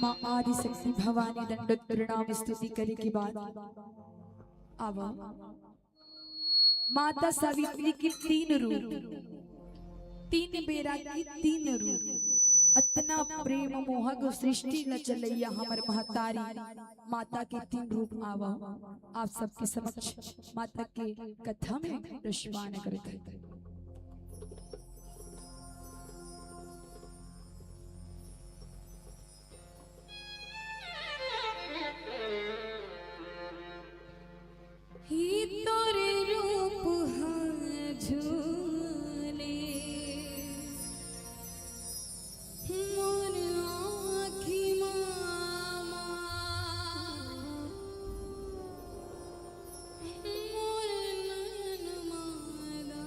माँ आदि शक्ति भवानी दंडोत प्रणाम स्तुति करे के बाद अब माता सावित्री की तीन रूप, तीन बेरा की तीन रूप, अतना प्रेम मोहक सृष्टि न चलैया हमर महतारी माता के तीन रूप आवा आप सबके समक्ष माता के कथा में रसपान करते हैं। ही तोरे रूप हैं झूले मोर आँखी मामा मोर नैन मादा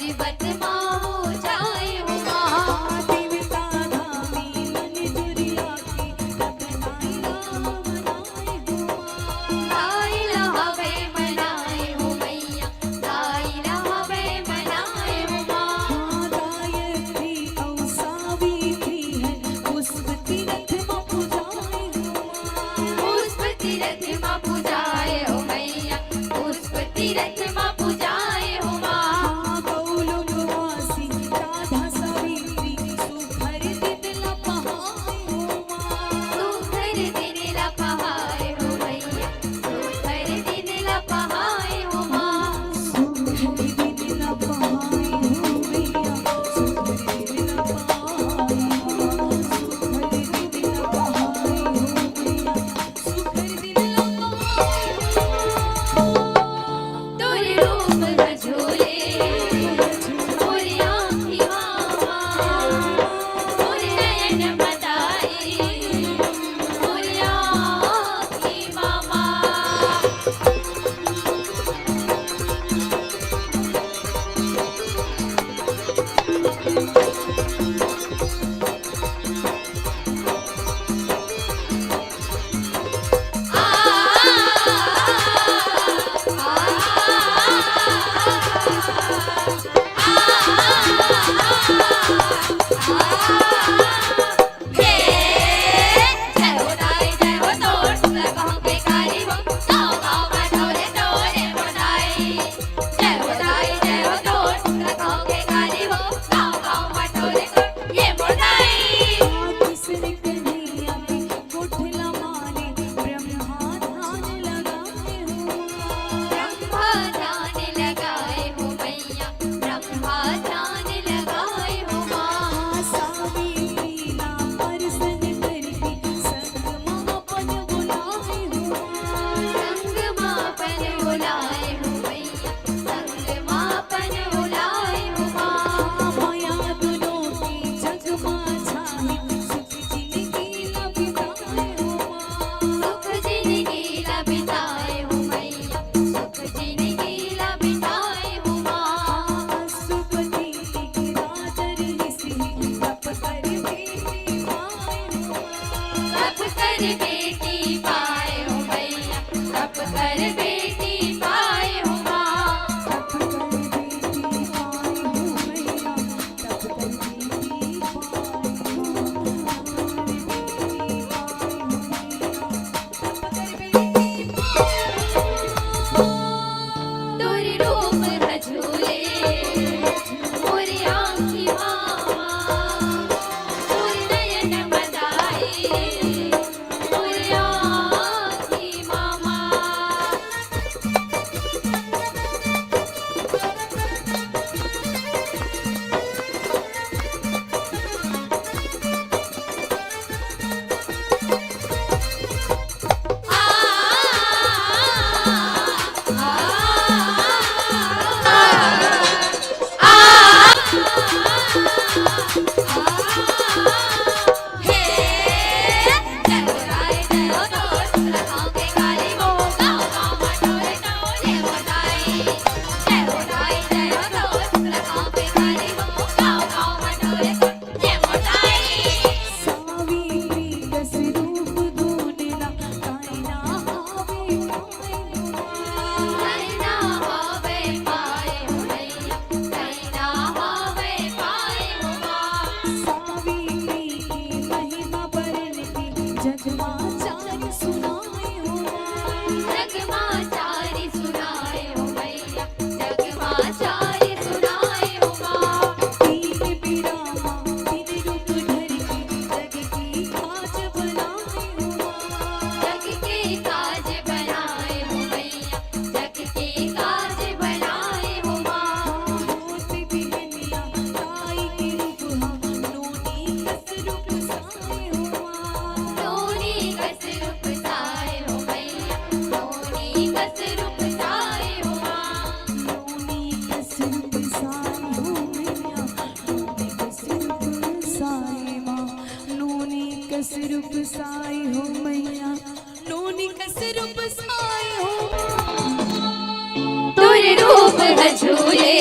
पर्वत माँ हो जाए हो माँ। देवता धामी मन दुरिया की रखनाई राम नाय हो माँ। लाई लहवे मनाए हो मैया, लाई लहवे मनाए हो माँ। गायत्री और सावित्री है पुष्प तीरथ माँ पूजाए हो माँ। पुष्प तीरथ माँ पूजाए हो मैया, पुष्प तीरथ माँ पूजाए हो माँ। गौलोकवासी राधा सावित्री सुखर दिन लपहाए हो माँ। सुखर दिन लपहाए हो मैया, सुखर दिन लपहाए हो माँ। सुखर दिन लपहाए हो मैया, सुखर दिन लपहाए हो। सुखर दिन लपहाए हो मैया, सुखर दिन लपहाए हो। तोरे रूप झूले मोरी आँखी माँ, मोरे नयन बताए मोरी आँखी मामा। किसने कन्हैया के कोठला मारे ब्रह्मा ध्यान लगाए हो माँ। ब्रह्मा ध्यान लगाए हो मैया, ब्रह्मा ध्यान लगाए हो माँ। सावित्री नाम परसन करके संग मापन बुलाए हो माँ। संग मापन बुलाए हो मैया, संग मापन बुलाए हो माँ। माया दुनों की जग माँ छाए सुख जिंदगी लबिताए हो माँ। सुख जिंदगी लबिताए हो मैया, सुख जिंदगी लबिताए हो माँ। पशुपति के राजर से तप कर बेटी पाए हो माँ। तप कर बेटी पाए हो मैया, तप कर बेटी पाए हो माँ। तप कर बेटी पाए हो मैया, तप कर बेटी पाए हो। तोरे रूप झूले मोरी आँखी माँ, तोरे नयन बताए मोरी आँखी मामा। सावित्री दस रूप दूनना कायना हावे पाए हो माँ। सावित्री की महिमा बरन की जगमा चार सुनाए हो माँ। तीन बिरामा तीन रूप धर के जग की काज बनाए हो माँ। जग के काज बनाए हो मैया, जग के काज बनाए हो माँ। होती बिहनिया ताई के रूप हम नोनी कस रूप साए हो माँ। नोनी कस रूप साए हो मैया, नोनी कस रूप साए हो माँ। नोनी कस रूप साए हो मैया, नोनी कस रूप साए माँ। नोनी कस रूप साए हो मैया, नोनी कस रूप साए हो माँ। तोरे रूप झूले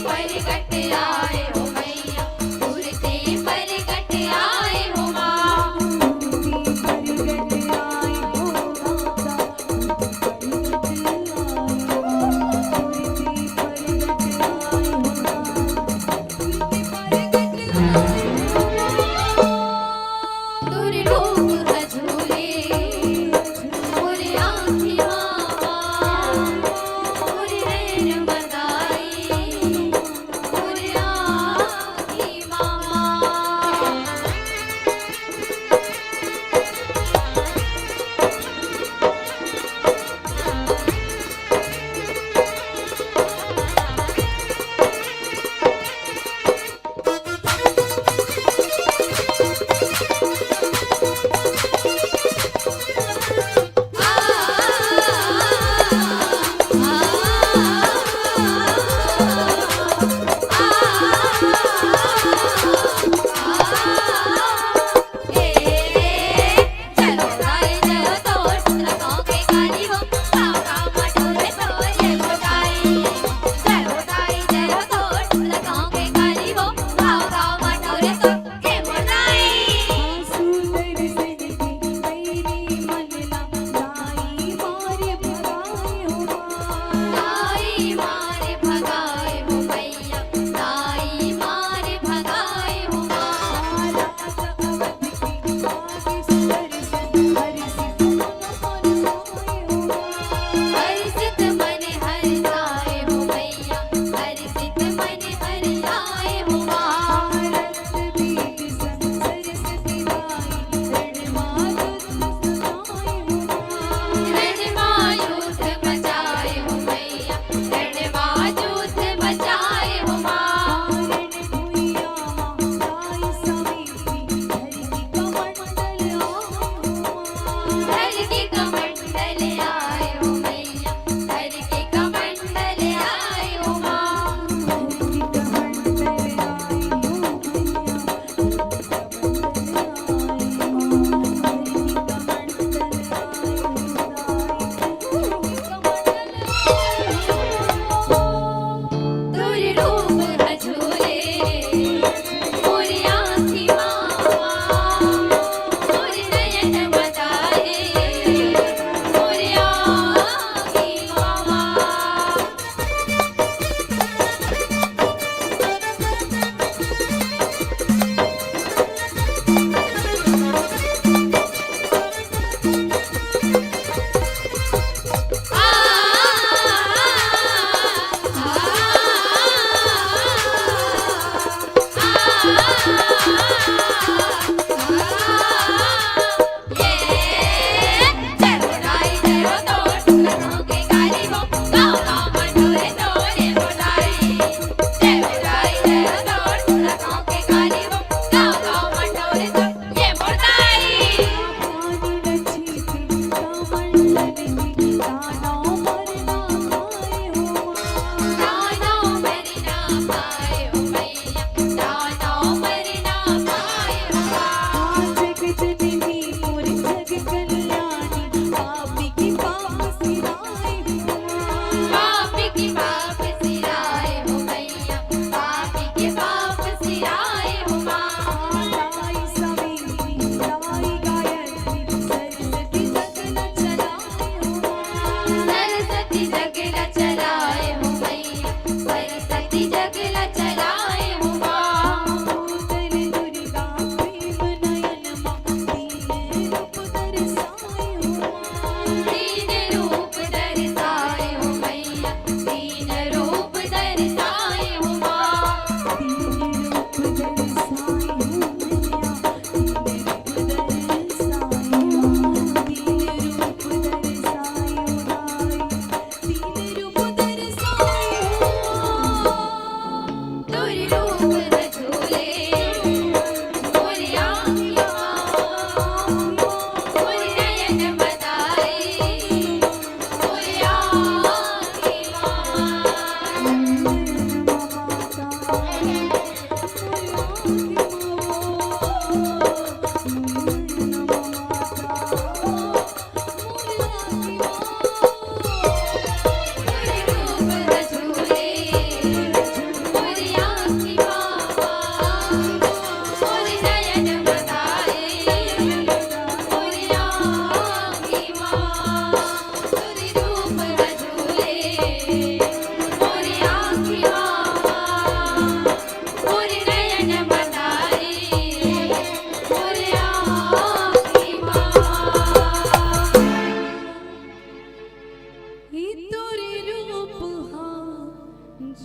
परगट आए हो मैया मूर्ति परगट आए हो माँ दूर लोग हजूले पूरी आँखियाँ पूरी नैन बदाई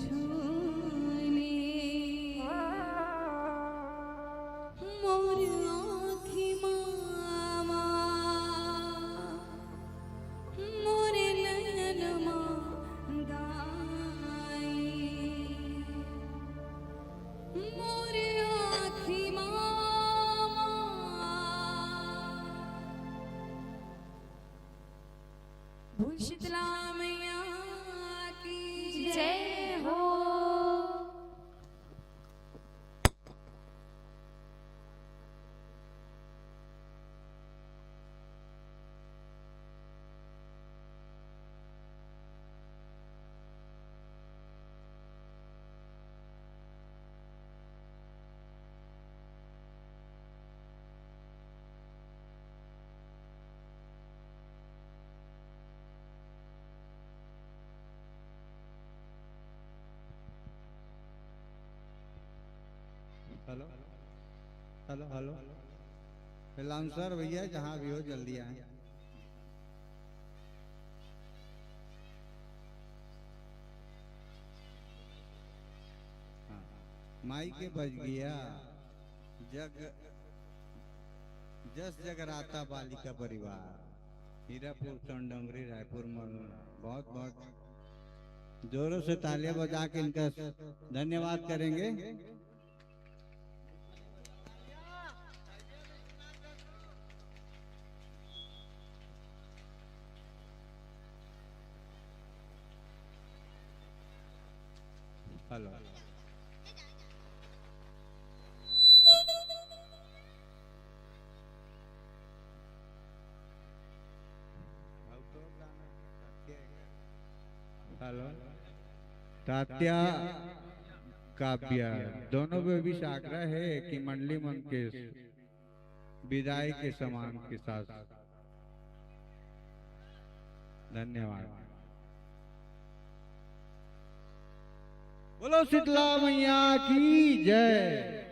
झूले मोर आँखी मामा मोरे ललमा दाई मोरे आँखी मामा भूल शीतला मैया की जय हो। हेलो हेलो हेलो अलाउंसर भैया जहाँ भी हो जल्दी आए। हाँ, माई के बज गया जग जस जगराता बालिका परिवार हीरापुर चंडंगरी रायपुर बहुत बहुत जोरों से तालियां बजा के इनका धन्यवाद करेंगे। हेलो हेलो तात्या काव्या दोनों पे भी आग्रह है कि मंडली मन के विदाई के समान के साथ धन्यवाद। बोलो शीतला मैया की जय।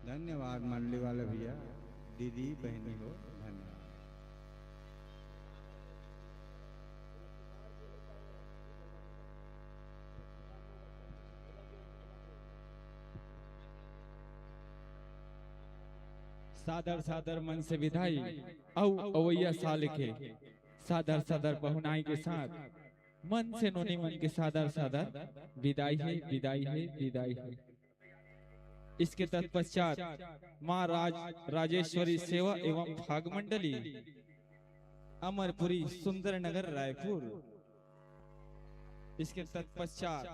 धन्यवाद मंडली वाले भैया दीदी बहनी हो धन्यवाद। सादर सादर मन से विदाई औ अवैया साल के सादर सादर बहुनाई के साथ मन से नोनी मन के सादर सादर विदाई है विदाई है विदाई है। इसके तत्पश्चात माँ राजेश्वरी सेवा एवं भाग मंडली अमरपुरी सुंदर नगर रायपुर। इसके तत्पश्चात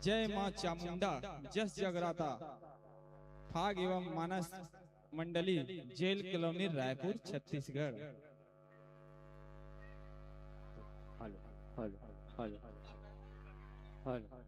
जय मां चामुंडा जस जगराता भाग एवं मानस मंडली jail colony Raipur Chhattisgarh. Hello hello hello hello